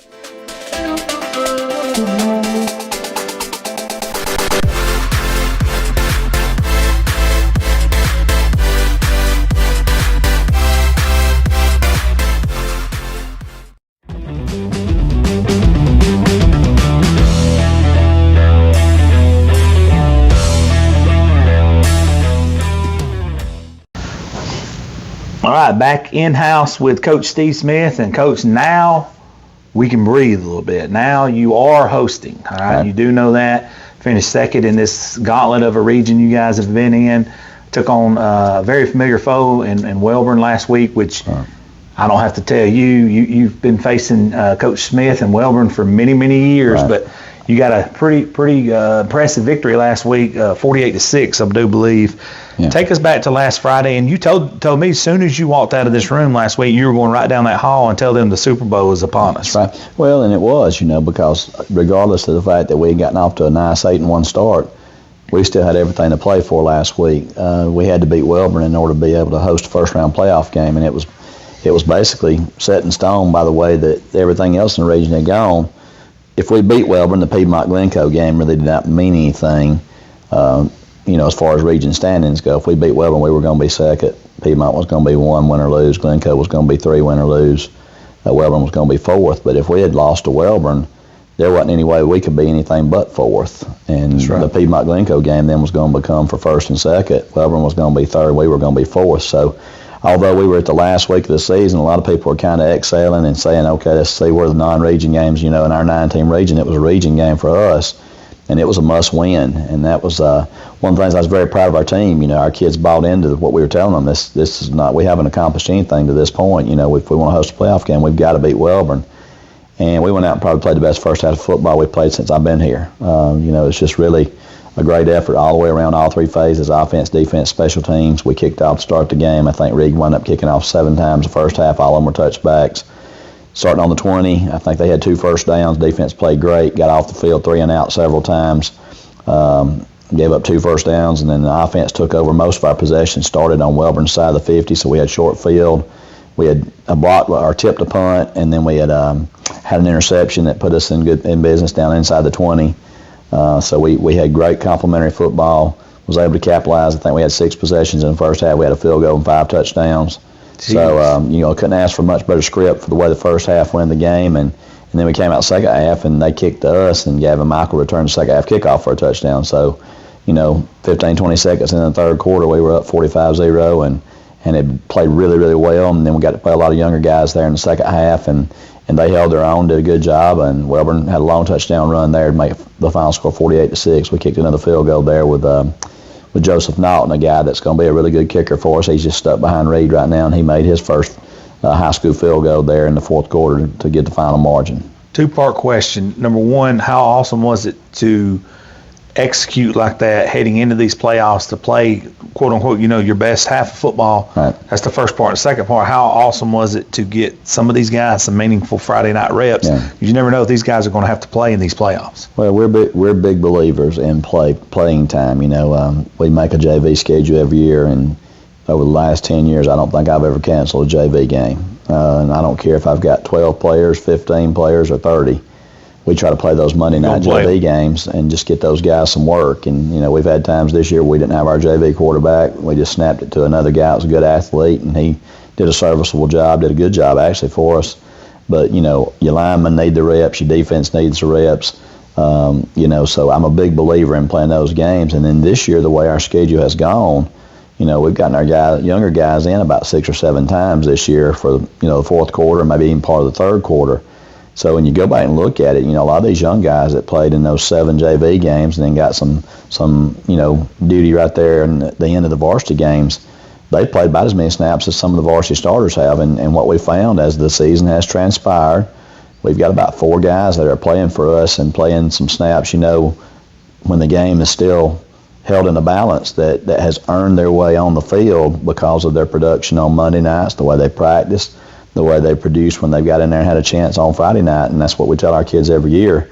All right, back in-house with Coach Steve Smith. And, Coach, now we can breathe a little bit. Now you are hosting, all right? You do know that. Finished second in this gauntlet of a region you guys have been in. Took on a very familiar foe in Wellborn last week, which I don't have to tell you. You've been facing Coach Smith in Wellborn for many, many years, but you got a pretty impressive victory last week, 48-6, I do believe. Yeah. Take us back to last Friday, and you told me as soon as you walked out of this room last week, you were going right down that hall and tell them the Super Bowl is upon us. That's right. Well, and it was, because regardless of the fact that we had gotten off to a nice 8-1 start, we still had everything to play for last week. We had to beat Wellborn in order to be able to host a first-round playoff game, and it was basically set in stone by the way that everything else in the region had gone. If we beat Wellborn, the Piedmont-Glencoe game really did not mean anything. As far as region standings go. If we beat Wellborn, we were going to be second. Piedmont was going to be 1, win or lose. Glencoe was going to be 3, win or lose. Wellborn was going to be 4th. But if we had lost to Wellborn, there wasn't any way we could be anything but 4th. And the Piedmont-Glencoe game then was going to become for 1st and 2nd. Wellborn was going to be 3rd. We were going to be 4th. So although we were at the last week of the season, a lot of people were kind of exhaling and saying, okay, let's see where the non-region games, in our 9-team region, it was a region game for us. And it was a must-win, and that was one of the things I was very proud of our team. Our kids bought into what we were telling them. This is not, we haven't accomplished anything to this point. If we want to host a playoff game, we've got to beat Wellborn. And we went out and probably played the best first half of football we've played since I've been here. It's just really a great effort all the way around, all 3 phases: offense, defense, special teams. We kicked off to start the game. I think Reed wound up kicking off 7 times the first half. All of them were touchbacks. Starting on the 20, I think they had 2 first downs. Defense played great, got off the field 3 and out several times, gave up 2 first downs, and then the offense took over most of our possessions, started on Wellborn's side of the 50, so we had short field. We had a block or tipped a punt, and then we had had an interception that put us in business down inside the 20. So we had great complementary football, was able to capitalize. I think we had 6 possessions in the first half. We had a field goal and 5 touchdowns. Jeez. So, couldn't ask for much better script for the way the first half went in the game. And then we came out second half, and they kicked to us, and Gavin Michael returned the second half kickoff for a touchdown. So, 15, 20 seconds in the third quarter, we were up 45-0, and it played really, really well. And then we got to play a lot of younger guys there in the second half, and they held their own, did a good job. And Wellborn had a long touchdown run there to make the final score 48-6. We kicked another field goal there with Joseph Naughton, a guy that's going to be a really good kicker for us. He's just stuck behind Reed right now, and he made his first high school field goal there in the fourth quarter to get the final margin. 2-part question. Number one, how awesome was it to execute like that heading into these playoffs to play, quote unquote, your best half of football? Right. That's the first part. The second part, how awesome was it to get some of these guys some meaningful Friday night reps? Yeah. You never know if these guys are going to have to play in these playoffs. Well, we're big believers in playing time. We make a JV schedule every year, and over the last 10 years, I don't think I've ever canceled a JV game. And I don't care if I've got 12 players, 15 players, or 30. We try to play those Monday night JV games and just get those guys some work. And, we've had times this year we didn't have our JV quarterback. We just snapped it to another guy that was a good athlete, and he did a serviceable job, did a good job actually for us. But, your linemen need the reps, your defense needs the reps. So I'm a big believer in playing those games. And then this year, the way our schedule has gone, we've gotten our younger guys in about 6 or 7 times this year for, the fourth quarter, maybe even part of the third quarter. So when you go back and look at it, a lot of these young guys that played in those 7 JV games and then got some duty right there at the end of the varsity games, they played about as many snaps as some of the varsity starters have. And what we found as the season has transpired, we've got about 4 guys that are playing for us and playing some snaps, when the game is still held in a balance that has earned their way on the field because of their production on Monday nights, the way they practice, the way they produce when they've got in there and had a chance on Friday night. And that's what we tell our kids every year.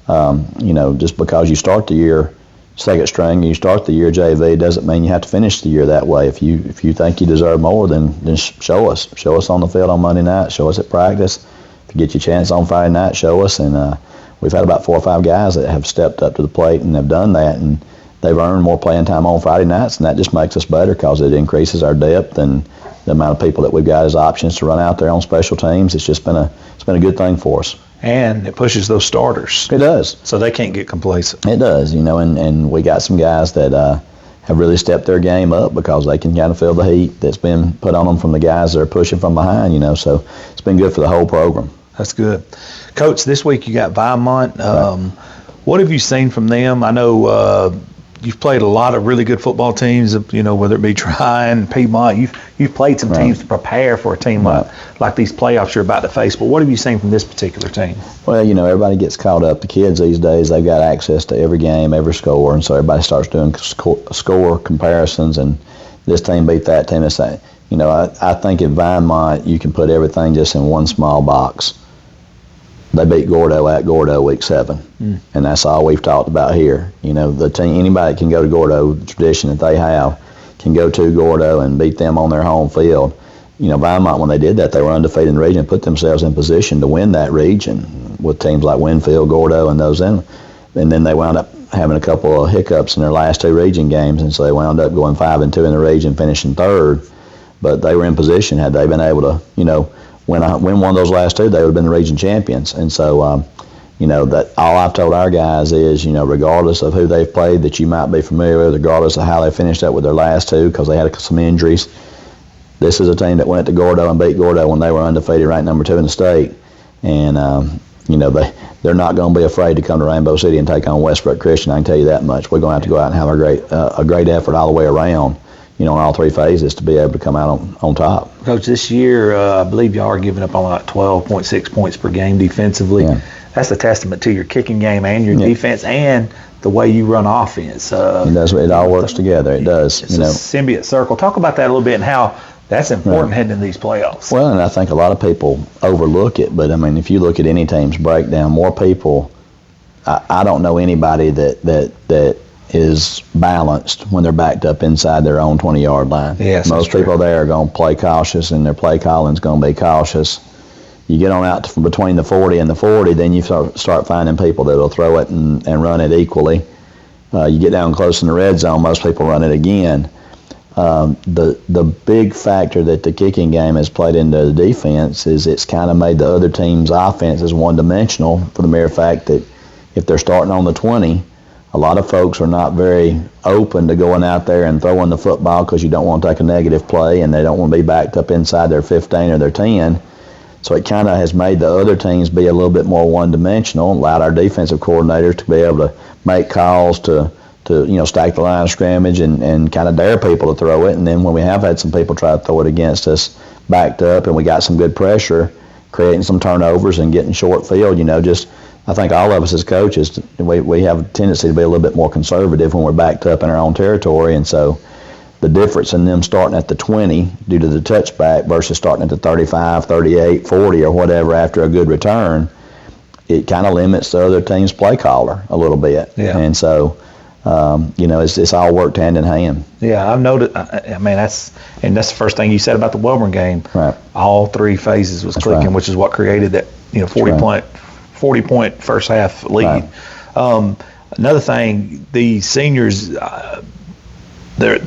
Just because you start the year second string, you start the year JV, doesn't mean you have to finish the year that way. If you think you deserve more, then show us. Show us on the field on Monday night. Show us at practice. If you get your chance on Friday night, show us. And we've had about 4 or 5 guys that have stepped up to the plate and have done that, and they've earned more playing time on Friday nights, and that just makes us better because it increases our depth and the amount of people that we've got as options to run out there on special teams. It's just been a good thing for us. And it pushes those starters. It does. So they can't get complacent. It does, and we got some guys that have really stepped their game up because they can kind of feel the heat that's been put on them from the guys that are pushing from behind, so it's been good for the whole program. That's good. Coach, this week you got Vinemont. Right. What have you seen from them? I know you've played a lot of really good football teams, whether it be Tryon, Piedmont. You've played some teams to prepare for a team like these playoffs you're about to face. But what have you seen from this particular team? Well, everybody gets caught up. The kids these days, they've got access to every game, every score, and so everybody starts doing score comparisons, and this team beat that team. I think at Vinemont, you can put everything just in one small box. They beat Gordo at Gordo week 7, and that's all we've talked about here. The team, anybody can go to Gordo, the tradition that they have, can go to Gordo and beat them on their home field. Vinemont, when they did that, they were undefeated in the region, put themselves in position to win that region with teams like Winfield, Gordo, and those in. And then they wound up having a couple of hiccups in their last 2 region games, and so they wound up going 5-2 in the region, finishing 3rd. But they were in position. Had they been able to, win one of those last 2, they would have been the region champions. And so, that all I've told our guys is, regardless of who they've played that you might be familiar with, regardless of how they finished up with their last 2, because they had some injuries, this is a team that went to Gordo and beat Gordo when they were undefeated, ranked number 2 in the state. And, they're not going to be afraid to come to Rainbow City and take on Westbrook Christian. I can tell you that much. We're going to have to go out and have a great effort all the way around, in all 3 phases to be able to come out on top. Coach, this year, I believe y'all are giving up on like 12.6 points per game defensively. Yeah. That's a testament to your kicking game and your defense and the way you run offense. It all works together. It does. It's a symbiote circle. Talk about that a little bit and how that's important heading into these playoffs. Well, and I think a lot of people overlook it, but if you look at any team's breakdown, more people, I don't know anybody that is balanced when they're backed up inside their own 20-yard line. Yes, most people there are going to play cautious, and their play calling's going to be cautious. You get on out from between the 40 and the 40, then you start finding people that will throw it and run it equally. You get down close in the red zone, most people run it again. The big factor that the kicking game has played into the defense is it's kind of made the other team's offenses one-dimensional for the mere fact that if they're starting on the 20, a lot of folks are not very open to going out there and throwing the football because you don't want to take a negative play, and they don't want to be backed up inside their 15 or their 10. So it kind of has made the other teams be a little bit more one-dimensional, allowed our defensive coordinators to be able to make calls to stack the line of scrimmage and kind of dare people to throw it. And then when we have had some people try to throw it against us backed up and we got some good pressure, creating some turnovers and getting short field, I think all of us as coaches, we have a tendency to be a little bit more conservative when we're backed up in our own territory. And so the difference in them starting at the 20 due to the touchback versus starting at the 35, 38, 40 or whatever after a good return, it kind of limits the other team's play caller a little bit. Yeah. And so, it's all worked hand in hand. Yeah, I've noticed. That's the first thing you said about the Welborn game. Right. All 3 phases was clicking, which is what created that 40 point first half lead. Right. Another thing, the seniors, the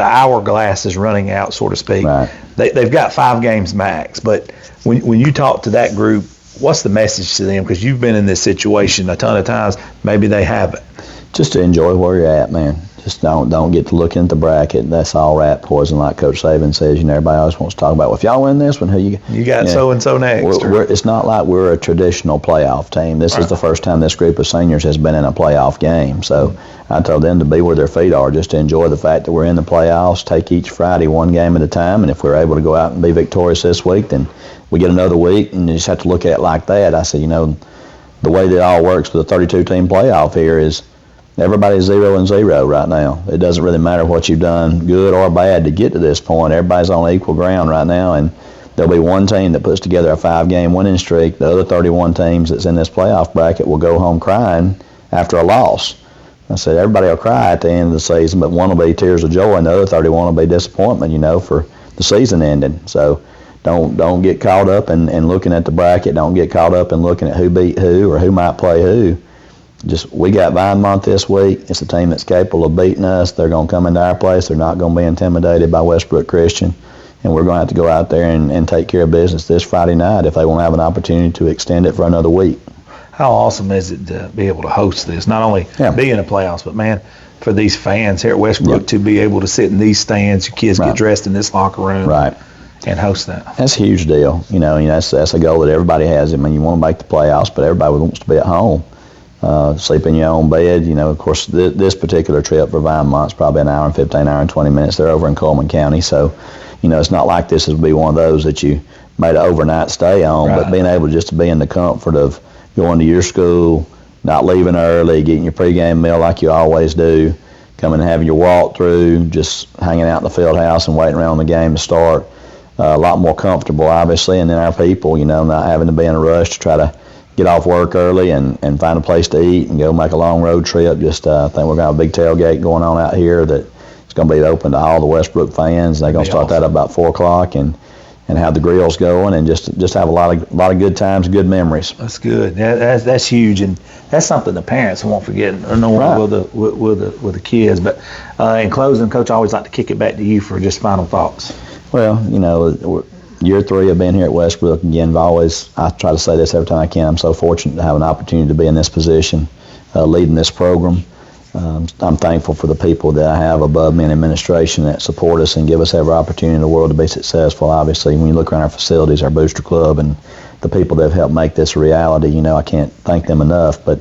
hourglass is running out, so to speak. Right. They've got 5 games max, but when you talk to that group, what's the message to them? Because you've been in this situation a ton of times. Maybe they haven't. Just to enjoy where you're at, man. Just don't get to looking at the bracket. That's all rat poison, like Coach Saban says. Everybody always wants to talk about, well, if y'all win this one, who you got so-and-so next. It's not like we're a traditional playoff team. This is the first time this group of seniors has been in a playoff game. So I told them to be where their feet are, just to enjoy the fact that we're in the playoffs, take each Friday one game at a time, and if we're able to go out and be victorious this week, then we get another week, and you just have to look at it like that. I said, the way that it all works with the 32-team playoff here is everybody's 0-0 right now. It doesn't really matter what you've done, good or bad, to get to this point. Everybody's on equal ground right now, and there'll be one team that puts together a 5-game winning streak. The other 31 teams that's in this playoff bracket will go home crying after a loss. I said everybody will cry at the end of the season, but one will be tears of joy, and the other 31 will be disappointment, for the season ending. So don't get caught up in looking at the bracket. Don't get caught up in looking at who beat who or who might play who. Just, we got Vinemont this week. It's a team that's capable of beating us. They're going to come into our place. They're not going to be intimidated by Westbrook Christian. And we're going to have to go out there and take care of business this Friday night if they want to have an opportunity to extend it for another week. How awesome is it to be able to host this? Not only be in the playoffs, but, man, for these fans here at Westbrook to be able to sit in these stands, your kids get dressed in this locker room. Right. And host that. That's a huge deal. That's a goal that everybody has. I mean, you want to make the playoffs, but everybody wants to be at home, sleep in your own bed. Of course, this particular trip for Vinemont's probably an hour and 15, hour and 20 minutes. They're over in Coleman County, so it's not like this would be one of those that you made an overnight stay on. Right. But being able just to be in the comfort of going to your school, not leaving early, getting your pregame meal like you always do, coming and having your walk through, just hanging out in the field house and waiting around the game to start. A lot more comfortable, obviously, and then our people, not having to be in a rush to try to get off work early and find a place to eat and go make a long road trip. Just I think we're going to have a big tailgate going on out here that it's going to be open to all the Westbrook fans. They're going to start that up about 4 o'clock and have the grills going and just have a lot of good times, good memories. That's good. That's huge, and that's something the parents won't forget with the kids. But in closing, Coach, I always like to kick it back to you for just final thoughts. Well, year 3 of being here at Westbrook, again, I try to say this every time I can, I'm so fortunate to have an opportunity to be in this position, leading this program. I'm thankful for the people that I have above me in administration that support us and give us every opportunity in the world to be successful. Obviously, when you look around our facilities, our booster club, and the people that have helped make this a reality, I can't thank them enough. But,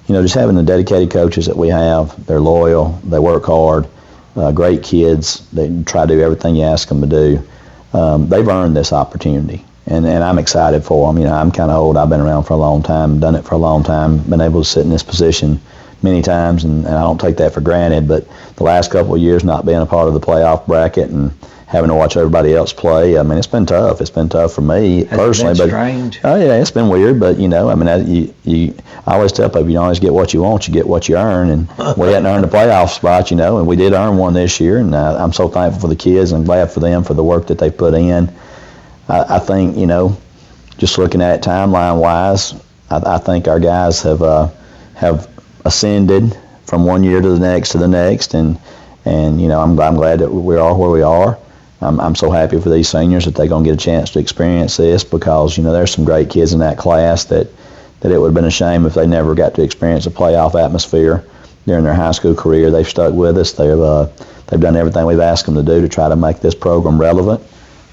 just having the dedicated coaches that we have, they're loyal, they work hard, great kids. They try to do everything you ask them to do. They've earned this opportunity, and I'm excited for them. I'm kind of old. I've been around for a long time, done it for a long time, been able to sit in this position many times, and I don't take that for granted. But the last couple of years not being a part of the playoff bracket and having to watch everybody else play, I mean, it's been tough. It's been tough for me personally. But strange. Oh yeah, it's been weird. But I always tell people, you don't always get what you want, you get what you earn. And we hadn't earned a playoff spot, and we did earn one this year. And I'm so thankful for the kids and glad for them for the work that they put in. I think just looking at it timeline wise, I think our guys have ascended from one year to the next, and I'm glad that we are where we are. I'm so happy for these seniors that they're going to get a chance to experience this, because there's some great kids in that class that it would have been a shame if they never got to experience a playoff atmosphere during their high school career. They've stuck with us. They've done everything we've asked them to do to try to make this program relevant.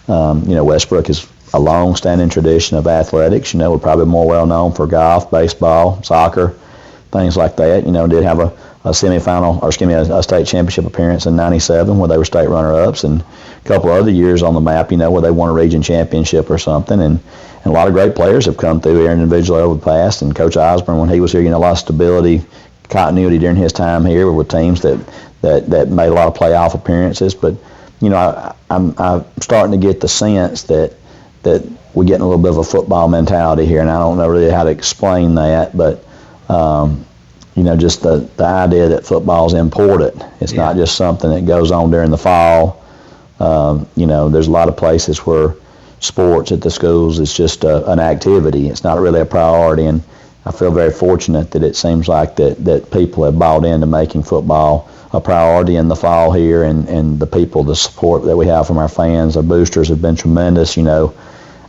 Westbrook is a long-standing tradition of athletics. We're probably more well known for golf, baseball, soccer, things like that. Did have a semifinal, a state championship appearance in '97 where they were state runner-ups, and a couple other years on the map, where they won a region championship or something. And a lot of great players have come through here individually over the past. And Coach Osborne, when he was here, a lot of stability, continuity during his time here with teams that made a lot of playoff appearances. But I'm starting to get the sense that we're getting a little bit of a football mentality here, and I don't know really how to explain that, but just the idea that football is important. It's not just something that goes on during the fall. There's a lot of places where sports at the schools is just an activity. It's not really a priority, and I feel very fortunate that it seems like that people have bought into making football a priority in the fall here, and the support that we have from our fans, our boosters have been tremendous.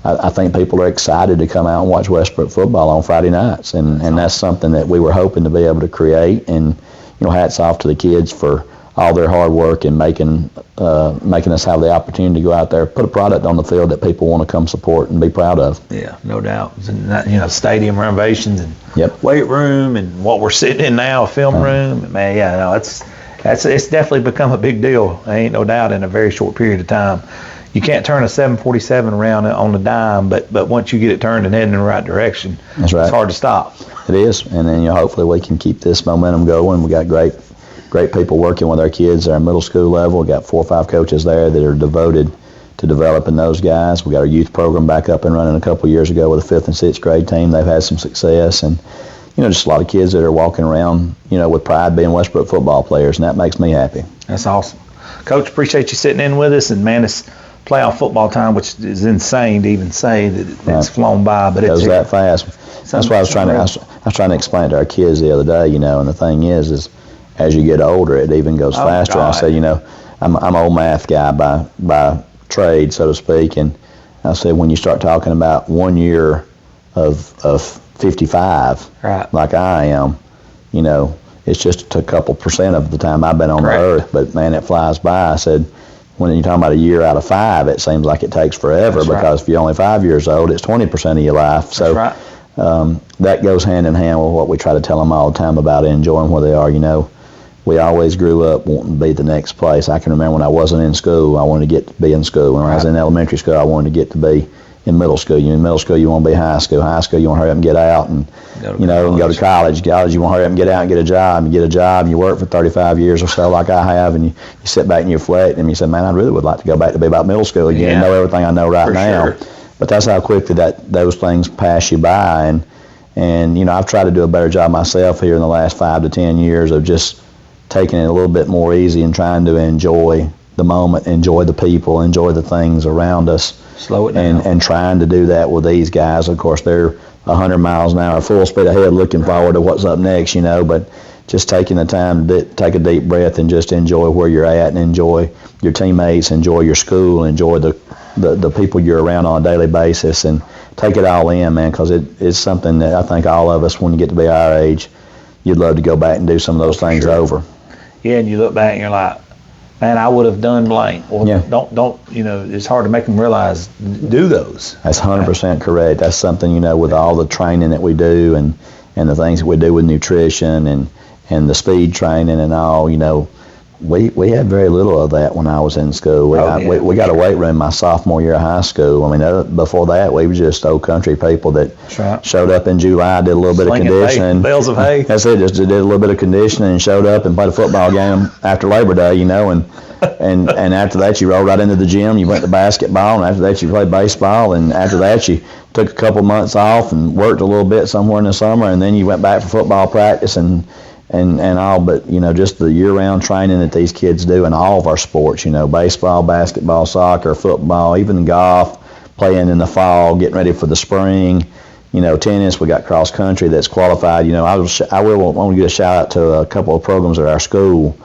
I think people are excited to come out and watch Westbrook football on Friday nights, and that's something that we were hoping to be able to create. And hats off to the kids for all their hard work and making us have the opportunity to go out there, put a product on the field that people want to come support and be proud of. Yeah, no doubt. Stadium renovations and weight room and what we're sitting in now, a film room. Man, it's definitely become a big deal. There ain't no doubt in a very short period of time. You can't turn a 747 around on a dime, but once you get it turned and heading in the right direction, that's right. It's hard to stop. It is, and then hopefully we can keep this momentum going. We got great people working with our kids at our middle school level. We got 4 or 5 coaches there that are devoted to developing those guys. We got our youth program back up and running a couple of years ago with a 5th and 6th grade team. They've had some success, and just a lot of kids that are walking around, with pride being Westbrook football players, and that makes me happy. That's awesome. Coach, appreciate you sitting in with us, and man, it's a playoff football time, which is insane to even say that it's flown by. But goes that fast. That's why I was trying to explain to our kids the other day, and the thing is as you get older, it even goes faster. God. I said, I'm an old math guy by trade, so to speak, and I said when you start talking about 1 year of 55, right, like I am, it's just a couple percent of the time I've been on the earth, but man, it flies by. I said, when you're talking about a year out of 5, it seems like it takes forever. That's because if you're only 5 years old, it's 20% of your life. So that goes hand in hand with what we try to tell them all the time about enjoying where they are. We always grew up wanting to be the next place. I can remember when I wasn't in school, I wanted to get to be in school. When I was in elementary school, I wanted to get to be in middle school. In middle school, you want to be high school. High school, you want to hurry up and get out and go to college. College, you want to hurry up and get out and get a job. You get a job, and you work for 35 years or so, like I have, and you sit back and you reflect, and you say, man, I really would like to go back to be about middle school again, and know everything I know right now. Sure. But that's how quickly those things pass you by, and I've tried to do a better job myself here in the last 5 to 10 years of just taking it a little bit more easy and trying to enjoy the moment, enjoy the people, enjoy the things around us. Slow it down. And trying to do that with these guys. Of course, they're 100 miles an hour, full speed ahead, looking forward to what's up next, but just taking the time to take a deep breath and just enjoy where you're at and enjoy your teammates, enjoy your school, enjoy the people you're around on a daily basis, and take it all in, man, because it's something that I think all of us, when you get to be our age, you'd love to go back and do some of those things over. Yeah, and you look back and you're like, man, I would have done blank. Well, don't it's hard to make them realize, do those. That's 100% correct. That's something, with all the training that we do and the things that we do with nutrition and the speed training and all, we had very little of that when I was in school. We got a weight room my sophomore year of high school. I mean, before that, we were just old country people that showed up in July, did a little bit of conditioning. Bales of hay. That's it. Just did a little bit of conditioning and showed up and played a football game after Labor Day, and after that you rolled right into the gym. You went to basketball, and after that you played baseball, and after that you took a couple months off and worked a little bit somewhere in the summer, and then you went back for football practice and all. But just the year-round training that these kids do in all of our sports, baseball, basketball, soccer, football, even golf, playing in the fall, getting ready for the spring, tennis. We got cross country that's qualified. I want to give a shout out to a couple of programs at our school.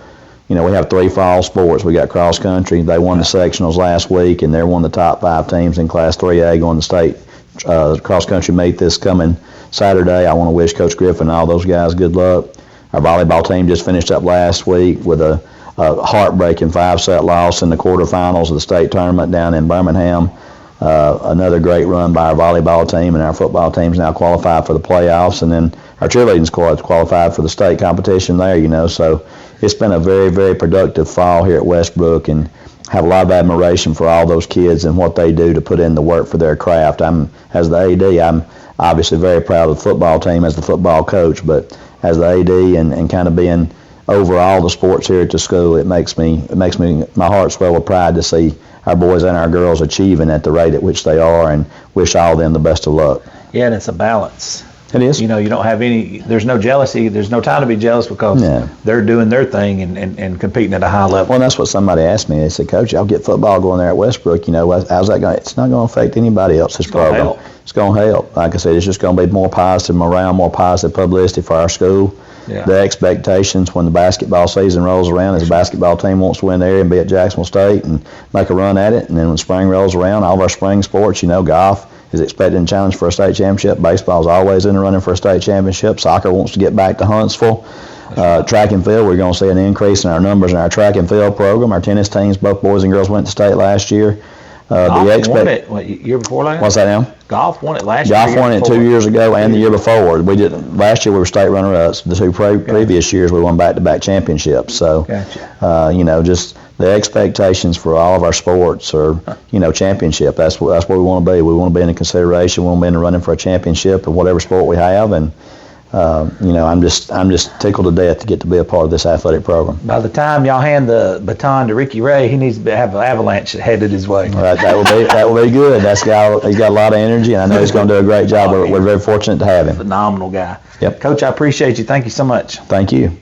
We have 3 fall sports. We got cross country. They won the sectionals last week, and they're one of the top 5 teams in Class 3A going to state cross country meet this coming Saturday. I want to wish Coach Griffin and all those guys good luck. Our volleyball team just finished up last week with a heartbreaking 5-set loss in the quarterfinals of the state tournament down in Birmingham. Another great run by our volleyball team, and our football team's now qualified for the playoffs, and then our cheerleading squad's qualified for the state competition there, so it's been a very, very productive fall here at Westbrook, and have a lot of admiration for all those kids and what they do to put in the work for their craft. As the AD, I'm obviously very proud of the football team as the football coach, but as the AD and kind of being over all the sports here at the school, it makes me my heart swell with pride to see our boys and our girls achieving at the rate at which they are, and wish all of them the best of luck. Yeah, and it's a balance. It is. You don't have there's no jealousy. There's no time to be jealous because they're doing their thing and competing at a high level. Well, and that's what somebody asked me. They said, Coach, I'll get football going there at Westbrook. How's that going? It's not going to affect anybody else's program. It's going to help. Like I said, it's just going to be more positive morale, more positive publicity for our school. Yeah. The expectations when the basketball season rolls around is the basketball team wants to win there and be at Jacksonville State and make a run at it. And then when spring rolls around, all of our spring sports, golf is expected to challenge for a state championship. Baseball is always in the running for a state championship. Soccer wants to get back to Huntsville. Track and field, we're going to see an increase in our numbers in our track and field program. Our tennis teams, both boys and girls, went to state last year. Golf won it, year before last? What's that now? Golf won it last year. Golf won it 2 years ago and the year before. Last year we were state runner-ups. The 2 previous years we won back-to-back championships. So, just the expectations for all of our sports are, championship. That's what we want to be. We want to be in the consideration. We want to be in the running for a championship in whatever sport we have. And I'm just tickled to death to get to be a part of this athletic program. By the time y'all hand the baton to Ricky Ray, he needs to have an avalanche headed his way. Right, that will be good. He's got a lot of energy, and I know he's going to do a great job. We're very fortunate to have him. Phenomenal guy. Yep. Coach, I appreciate you. Thank you so much. Thank you.